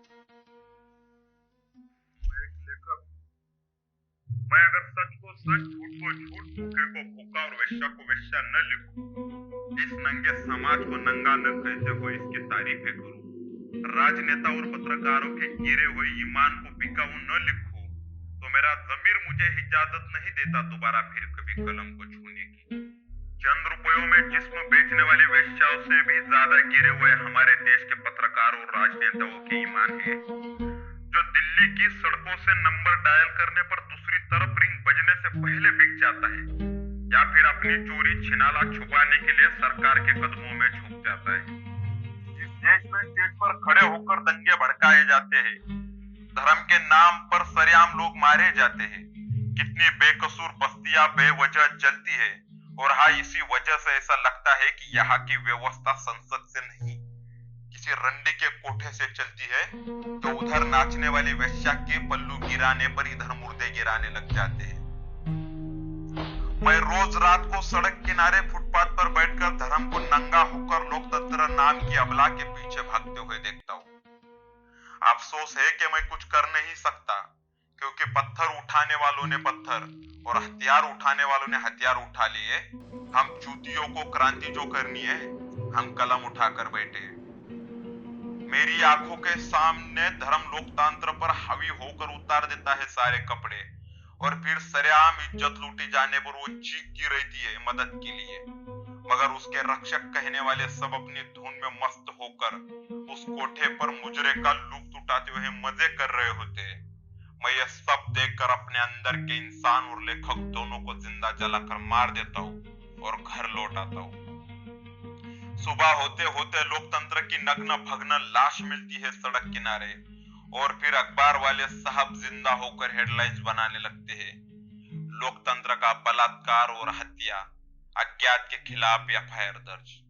मैं एक लेखक हूँ। मैं अगर सच को सच, झूठ को झूठ, भूखे को भूखा और वेश्या को वेश्या न लिखूं, इस नंगे समाज को नंगा न कहते हुए इसकी तारीफें करूं, राजनेता और पत्रकारों के गिरे हुए ईमान को बिकाऊ न लिखूं, तो मेरा ज़मीर मुझे इजाजत नहीं देता दोबारा फिर कभी कलम को छूने की। चंद रुपयों में जिस्म बेचने वाली वेश्याओं से भी ज्यादा गिरे हुए हमारे देश के पत्रकारों और राजनेताओं के ईमान है, जो दिल्ली की सड़कों से नंबर डायल करने पर दूसरी तरफ रिंग बजने से पहले बिक जाता है, या फिर अपनी चोरी छिनाला छुपाने के लिए सरकार के कदमों में झुक जाता है। इस देश में स्टेज पर खड़े होकर दंगे भड़काए जाते हैं, धर्म के नाम पर सरेआम लोग मारे जाते हैं, कितनी बेकसूर बस्तियां बेवजह जलती है, और हाँ, इसी वजह से ऐसा लगता है कि यहाँ की व्यवस्था संसद से नहीं किसी रंडी के कोठे से चलती है, तो उधर नाचने वाली वेश्या के पल्लू गिराने पर इधर मुर्दे गिराने लग जाते हैं। मैं रोज रात को सड़क किनारे फुटपाथ पर बैठकर धर्म को नंगा होकर लोकतंत्र नाम की अबला के पीछे भागते हुए देखता हूँ। अफसोस है कि मैं कुछ कर नहीं सकता, क्योंकि पत्थर उठाने वालों ने पत्थर और हथियार उठाने वालों ने हथियार उठा लिए। हम चूतियों को क्रांति जो करनी है, हम कलम उठाकर बैठे। मेरी आंखों के सामने धर्म लोकतंत्र पर हावी होकर उतार देता है सारे कपड़े, और फिर सरेआम इज्जत लूटी जाने पर वो चीखती रहती है मदद के लिए, मगर उसके रक्षक कहने वाले सब अपनी धुन में मस्त होकर उस कोठे पर मुजरे का लुत्फ उठाते हुए मजे कर रहे होते हैं। मैं ये सब देखकर अपने अंदर के इंसान और लेखक दोनों को जिंदा जलाकर मार देता हूँ और घर लौट आता हूँ। सुबह होते होते लोकतंत्र की नग्न भग्न लाश मिलती है सड़क किनारे, और फिर अखबार वाले साहब जिंदा होकर हेडलाइंस बनाने लगते हैं। लोकतंत्र का बलात्कार और हत्या, अज्ञात के खिलाफ एफआईआर दर्ज।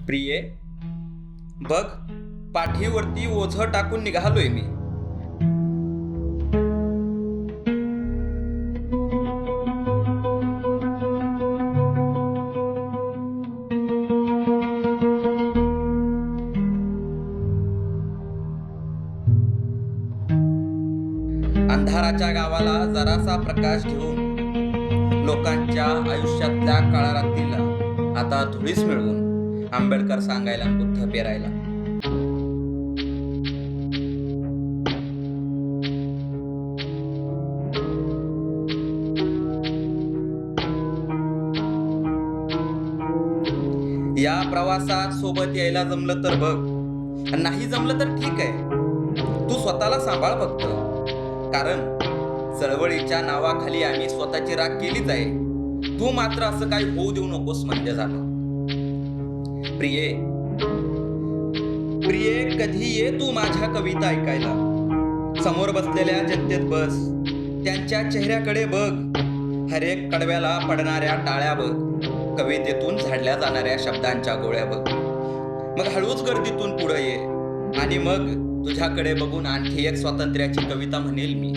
प्रिये, बघ, पाठीवरती ओझं टाकून निघालोय मी. अंधाराच्या गावाला जरासा प्रकाश घेऊन लोकांच्या आयुष्यातल्या काळारातील आता धुळीस मिळवून आंबेडकर सांगायला बुद्ध पेरायला. या प्रवासात सोबत यायला जमलं तर बघ, नाही जमलं तर ठीक आहे. तू स्वतःला सांभाळ फक्त, कारण चळवळीच्या नावाखाली आम्ही स्वतःची राख केलीच आहे. तू मात्र असं काही होऊ देऊ नकोस म्हणजे झालं. प्रिये, प्रिये, कधी ये तू माझ्या कविता ऐकायला. समोर बसलेल्या जनतेत बस, त्यांच्या चेहऱ्याकडे बघ, हर एक कडव्याला पडणाऱ्या टाळ्या बघ, कवितेतून झाडल्या जाणाऱ्या शब्दांच्या गोळ्या बघ. मग हळूच गर्दीतून पुढे ये आणि मग तुझ्याकडे बघून आणखी एक स्वातंत्र्याची कविता म्हणेल मी.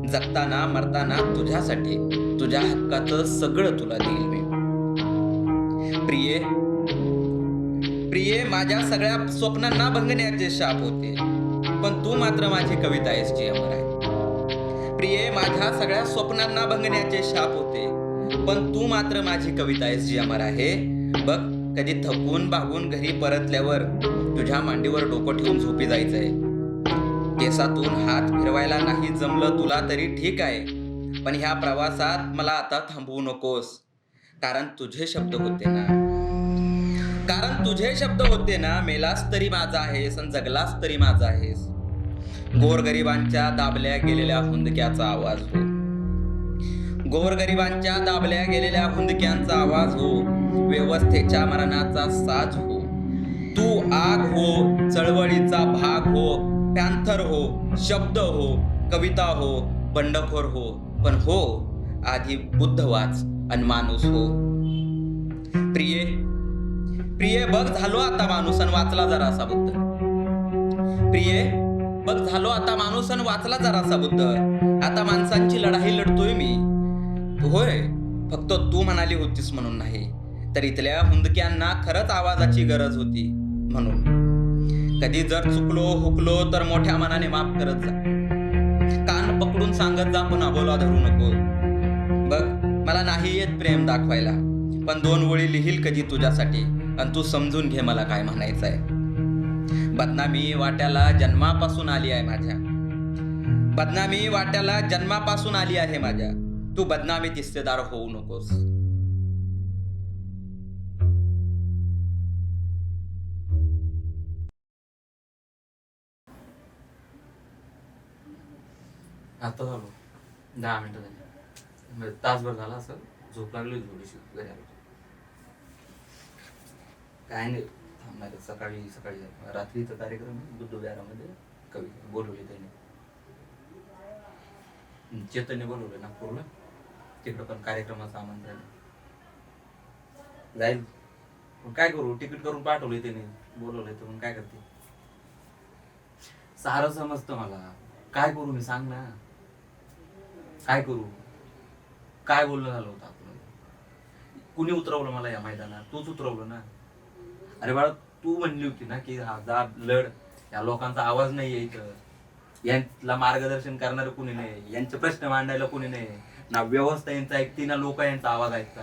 जगताना मरताना तुझ्यासाठी. तुझ्या हक्काचं सगळं तुला देईल मी. प्रिये, प्रिये, माझ्या सगळ्या स्वप्नांना भंगण्याचे शाप होते, पण तू मात्र माझी कविता आहेस जी अमर आहे. प्रिये, माझ्या सगळ्या स्वप्नांना भंगण्याचे शाप होते, पण तू मात्र माझी कविता आहेस जी अमर आहे. बघ, कधी थकून भागून घरी परतल्यावर तुझ्या मांडीवर डोकं ठेवून झोपी जायचंय. केसातून हात फिरवायला नाही जमलं तुला तरी ठीक आहे, पण ह्या प्रवासात मला आता थांबवू नकोस. कारण तुझे शब्द होते ना, कारण तुझे शब्द होते ना, मेलास तरी माझा आहेस आणि जगलास तरी माझा आहेस. गोरगरिबांच्या दाबल्या गेलेल्या हुंदक्याचा आवाज हो, गोरगरिबांच्या दाबल्या गेलेल्या हुंदक्यांचा आवाज हो, व्यवस्थेच्या मरणाचा साज हो. तू आग हो, चळवळीचा भाग हो, पॅन्थर हो, शब्द हो, कविता हो, बंडखोर हो, पण हो आधी बुद्ध वाच आणि माणूस हो. प्रिये, प्रिये, बघ झालो आता माणूस आणि वाचला जरासा बुद्ध. प्रिये, बघ झालो आता माणूस आणि वाचला जरासा बुद्ध. आता माणसांची लढाई लढतोय मी. होय, फक्त तू म्हणाली होतीस म्हणून नाही, तर इथल्या हुंदक्यांना खरंच आवाजाची गरज होती म्हणून. कधी जर चुकलो हुकलो तर मोठ्या मनाने माफ करत जा. कान पकडून सांगत जा, पण अबोला धरू नको. बघ, मला नाही येत प्रेम दाखवायला, पण 2 ओळी लिहील कधी तुझ्यासाठी, आणि तू समजून घे मला काय म्हणायचंय. बदनामी वाट्याला जन्मापासून आली आहे माझ्या, बदनामी वाट्याला जन्मापासून आली आहे माझ्या. तू बदनामीत हिस्सेदार होऊ नकोस. आता झालो 10 मिनिटं झाली, म्हणजे तासभर झाला असं. झोप लागली थोडीशी, घरी आलो. काय नाही थांबणार, सकाळी सकाळी रात्रीचा कार्यक्रम आहे बुद्ध विहारामध्ये. कवी बोलवले त्याने, चेतनने बोलवले नागपूरला. तिकडं पण कार्यक्रमाचं आमंत्रण जाईल. पण काय करू, तिकीट करून पाठवले त्याने, बोलवले तर मग काय करते. सारं समजतं मला, काय करू मी सांग ना. काय करू, काय बोलणं झालं होतं आपलं. कुणी उतरवलं मला या मैदानात, तूच उतरवलं ना. अरे बाळा, तू म्हणली होती ना की हा जा लढ, या लोकांचा आवाज नाहीये इथं, यांना मार्गदर्शन करणारं कुणी नाही, यांचे प्रश्न मांडायला कुणी नाही ना. व्यवस्था यांचा ऐकते ना, लोक यांचा आवाज ऐकता.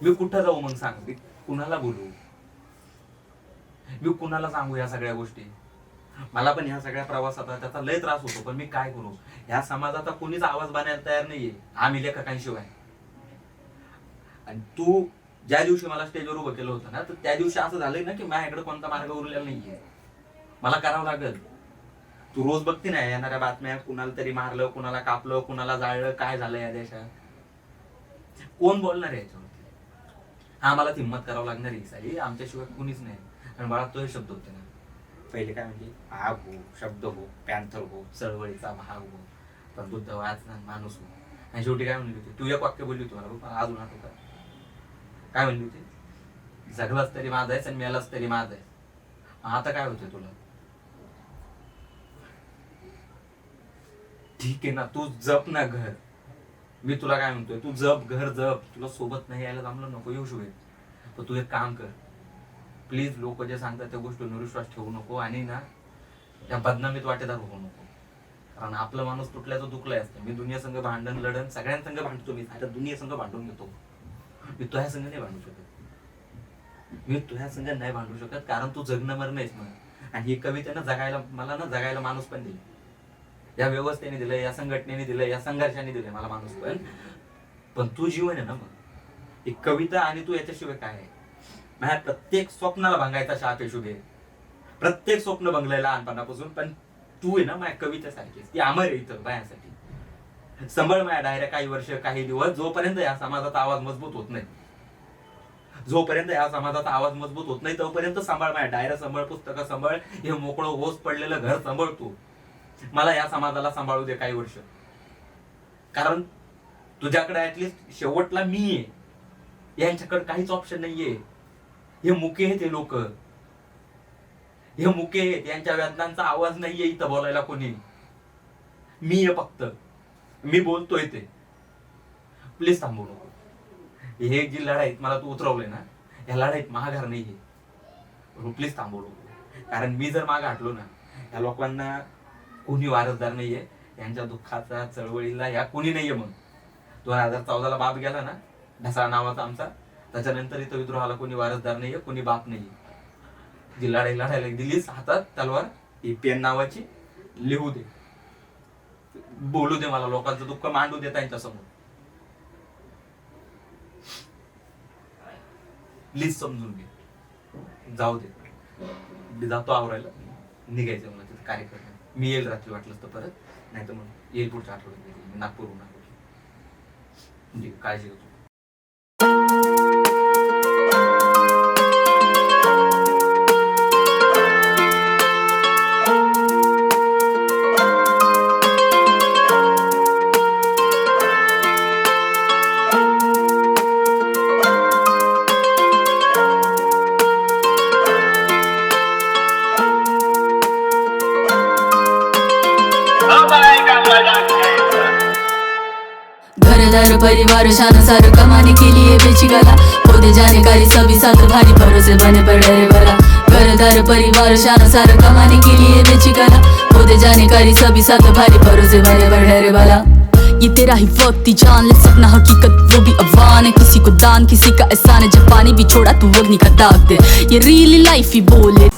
मी कुठं जाऊ मग सांग, मी कुणाला बोलू, मी कुणाला सांगू या सगळ्या गोष्टी. मला पण ह्या सगळ्या प्रवासात त्याचा लय त्रास होतो, पण मी काय करू. ह्या समाजाचा कोणीच आवाज बनायला तयार नाहीये, आम्ही लेखकांशिवाय. आणि तू ज्या दिवशी मला स्टेजवर उभं केलं होतं ना, तर त्या दिवशी असं झालंय ना की माझ्याकडे कोणता मार्ग उरलेला नाहीये, मला करावं लागेल. तू रोज बघते ना येणाऱ्या बातम्या, कुणाला तरी मारलं, कुणाला कापलं, कुणाला जाळलं, काय झालं या देशात. कोण बोलणार आहे याच्यावरती. हा, मला हिंमत करावं लागणार आहे सारी, आमच्याशिवाय कुणीच नाही. आणि बाळा, तो हे शब्द होते ना पहिले, काय म्हणजे आग हो, शब्द हो, पॅन्थर हो, चळवळीचा भाग हो, पण बुद्ध वाच माणूस हो. आणि शेवटी काय म्हणली होती, तू एक वाक्य बोलली होती मला अजून आठवतं. काय म्हणली होती, जगलाच तरी माझा आहेस आणि मेलाच तरी माझा आहे. आता काय होतंय तुला. ठीक आहे ना, तू जप ना घर. मी तुला काय म्हणतोय, तू जप घर जप. तुला सोबत नाही यायला जमलं, नको येऊ शुभे, पण तू एक काम कर प्लीज. लोक जे सांगतात त्या गोष्टींवर विश्वास ठेवू नको, आणि ना त्या बदनामीत वाटेदार होऊ नको. कारण आपलं माणूस तुटल्याचं दुखलंय असतं. मी दुनिया संघ भांडण लढण सगळ्यांसंघ भांडतो, मी आता दुनिया संघ भांडून घेतो. मी तुझ्या संघ नाही भांडू शकत, मी तुझ्या संघ नाही भांडू शकत, कारण तू जगणं मरणं आहेस मग. आणि ही कवितेनं जगायला, मला ना जगायला माणूस पण दिले, या व्यवस्थेने दिलंय, या संघटनेने दिलंय, या संघर्षाने दिलंय मला माणूस पण तू जीवन आहे ना मग. एक कविता आणि तू याच्याशिवाय काय आहे. माझ्या प्रत्येक स्वप्नाला भांगायचा शाप आहे शुभे, प्रत्येक स्वप्न भंगलंय लहानपणापासून, पण तू आहे ना माझ्या कवितेसारखी, ती अमर आहे इथं माझ्यासाठी. संभळ माझ्या डायऱ्या काही वर्ष काही दिवस, जोपर्यंत या समाजाचा आवाज मजबूत होत नाही, जोपर्यंत या समाजाचा आवाज मजबूत होत नाही तोपर्यंत सांभाळ माझ्या डायऱ्या सांभाळ, पुस्तकं सांभाळ, हे मोकळं होस पडलेलं घर सांभाळ. तू मला या समाजाला सांभाळू दे काही वर्ष, कारण तुझ्याकडे ऍटलिस्ट शेवटला मी आहे, यांच्याकडे काहीच ऑप्शन नाहीये. हे मुके आहेत, हे लोक हे मुके आहेत, यांच्या वेदनांचा आवाज नाहीये इथं बोलायला कोणी. मी आहे फक्त, मी बोलतोय ते. प्लीज थांबवू नको. हे जी लढाईत मला तू उतरवलंय ना, या लढाईत माघार नाहीये. प्लीज थांबवू नको. कारण मी जर मागे हटलो ना, या लोकांना कोणी वारसदार नाहीये. यांच्या दुःखाचा चळवळीला या कोणी नाहीये. मग 2014ला बाप गेला ना, ढसाळ नावाचा आमचा, त्याच्यानंतर इथं विद्रोहाला कोणी वारसदार नाहीये, कोणी बाप नाहीये. जी लढाई लढायला दिलीस हातात तलवार, ही पेन नावाची, लिहू दे, बोलू दे, मला लोकांचं दुःख मांडू दे त्यांच्या समोर. प्लीज समजून घे. जाऊ दे, मी जातो आवरायला, निघायचं मला तिथं कार्यक्रम. मी येईल रात्री वाटलंच तर परत, नाही तर मग येईल पुढच्या आठवड्यात. नागपूरहून म्हणजे काळजी घेतो. घरदार परिवार शान सार कमाने के लिए बेची गला, होते जाने कारी सभी साथ भारी भरोसे बने पड़े रे भला. घरदार परिवार शान सार कमाने के लिए बेची गला, होते जाने कारी सभी साथ भारी भरोसे बने पड़े रे भला. ये तेरा ही वक्त जान ले सपना हकीकत वो भी अफवान है, किसी को दान किसी का एहसान है, जब पानी भी छोड़ा तू अग्नि का दाग दे, ये रियली लाइफ ही बोले.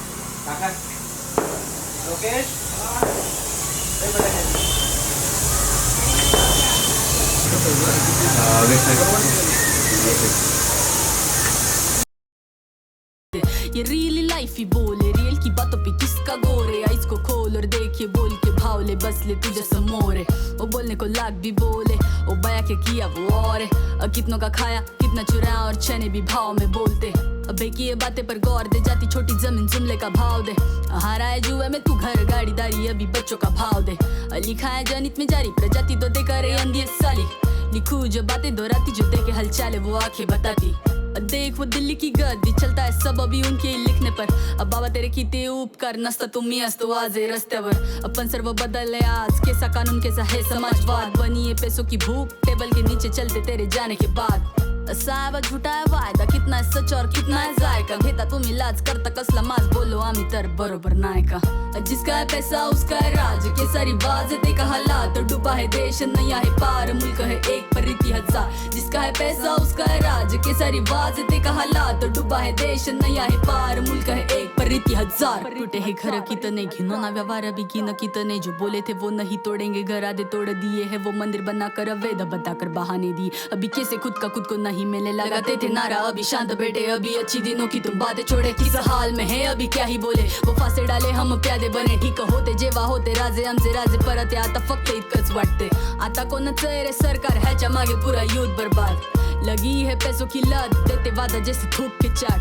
ये रियली लाइफ ही बोले, रियल की बातों पे किसका गोरे, आइज को खोल और देखिए बोल के भावले बस ले तुझे समोरे. वो बोलने को लाख भी बोले, वो बया के किया वो और है, कितनों का खाया कितना चुराया और चने भी भाव में बोलते. अबे की ये बातें पर गौर दे, जाती छोटी जमीन जुमले का भाव दे, हारा है जुए में तू घर गाड़ी दारी अभी बच्चों का भाव दे. लिखा है जनित में जारी प्रजाति तो दे करे अंधी साली, लिखू जो बातें दोहराती जो देखे हलचाल है वो आंखें बताती. देख वो दिल्ली की गद्दी चलता है सब अभी उनके लिखने पर, अब बाबा तेरे किती उपकार नसता तुम्ही असतो आज हे रस्त्यावर. अपन सर्व बदलले आज, कैसा कानून कैसा है समाजवाद, बनी है पैसों की भूख टेबल के नीचे चलते तेरे जाने के बाद. असा है व झूठा है वायदा, कितना है सच और कितना है जायका, घेता तुम्ही लाज करता कसला माज, बोलो आम्ही तर बरोबर नाही का. जिसका है पैसा उसका है राज, केसरी बाज ते का हालात, डुबा है देश नहीं आहे पार, मुल्क है एक पर रीति हजार. जिसका है पैसा उसका है राज, केसरी बाज ते का हालात, डुबा है देश नहीं आहे पार, मुल्क है एक पर रीति हजार. टूटे है घर कितने घिनो ना व्यवहार अभी गिनो कितने, जो बोले थे वो नहीं तोड़ेंगे, घर आधे तोड़ दिए है वो मंदिर बनाकर वेद बताकर बहाने दिए. अभी कैसे खुद का खुद को नहीं मिलने लगाते थे नारा, अभी शांत बैठे अभी अच्छी दिनों की तुम बातें छोड़े, किस हाल में है अभी क्या ही बोले, वो फासे डाले हम प्यादे बने, ठीक होते जेव्हा होते राजे आमचे राजे परत, आता फक्त इतकंच वाटते. आता कोणाचं रे सरकार ह्याच्या मागे पुरा युद्ध बर्बाद, लगी है पैसों की लत देते वादा जैसे थूक के चाट.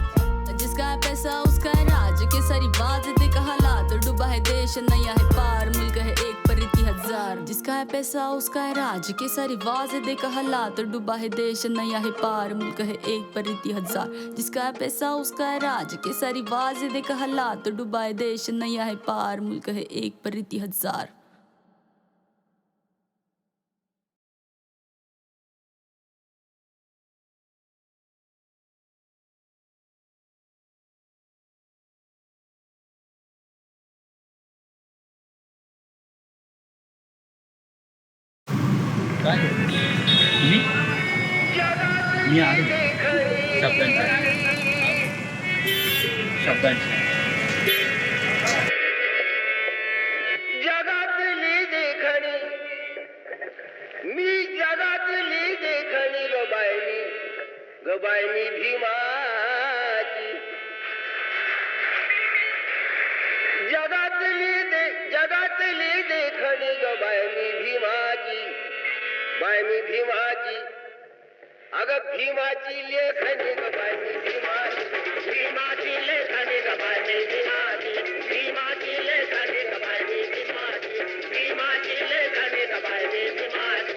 जिसका है पैसा उसका है राज, के सारी बात दे का हालात, डूबा है देश नया है पार, मुल्क है एक पर रीति हजार. जिसका है पैसा उसका है राज, के सारी बात दे का हालात, डूबा है देश नया है पार, मुल्क है एक पर रीति हजार. जिसका है पैसा उसका है राज, के सारी बात दे का हालात, डूबा है देश नया है पार, मुल्क है एक पर रीति हजार. मी आहे शब्दांच्या जगातली देखणी, मी जगातली देखणी गबायनी भीमाची. जगातली देखणी गबायनी भीमाची, बायनी भीमाची. अगं भीमाची लेखणी गबायनी भीमाची, भीमाची लेखणी गबायनी भीमाची, भीमाची लेखणी गबायनी भीमाची, भीमाची लेखणी गबायनी भीमाची.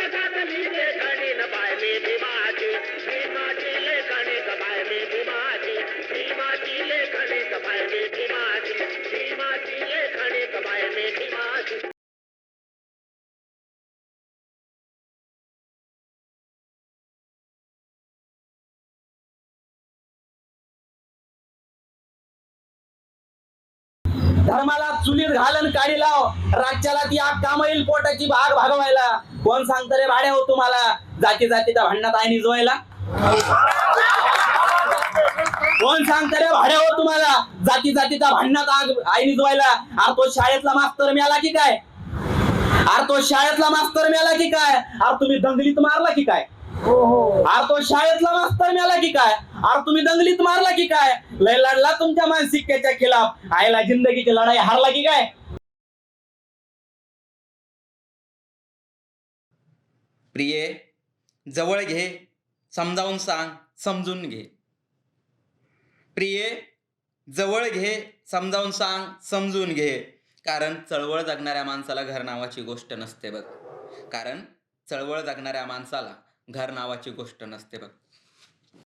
जगातली लेखणी गबायनी भीमाची, भीमाची लेखणी गबायनी भीमाची, भीमाची लेखणी गबायनी भीमाची, भीमाची लेखणी गबायनी भीमाची. धर्माला चुलीत घालन काढी लाव, राज्याला ती आग कामईल पोटाची भाग भागवायला. कोण सांगतं रे भाड्या हो तुम्हाला जाती जातीच्या भांडणात आय निजवायला? कोण सांगतं रे भाड्या हो तुम्हाला जाती जातीच्या भांडणात आय निजवायला? अरे तो शाळेतला मास्तर मिळाला की काय? अरे तो शाळेतला मास्तर मिळाला की काय? अरे तुम्ही दंगलीत मारला की काय? अरे तो शाळेतला मास्तर मिळाला की काय? अरे तुम्ही दंगलीत मारला की काय? लय लढला तुमच्या मानसिकतेच्या खिलाफ, आयला जिंदगीची लढाई हारला की काय? प्रिये, जवळ घे, समजावून सांग, समजून घे. प्रिये, जवळ घे, समजावून सांग, समजून घे. कारण चळवळ जगणाऱ्या माणसाला घर नावाची गोष्ट नसते बघ. कारण चळवळ जगणाऱ्या माणसाला घर नावाची गोष्ट नसते बघ.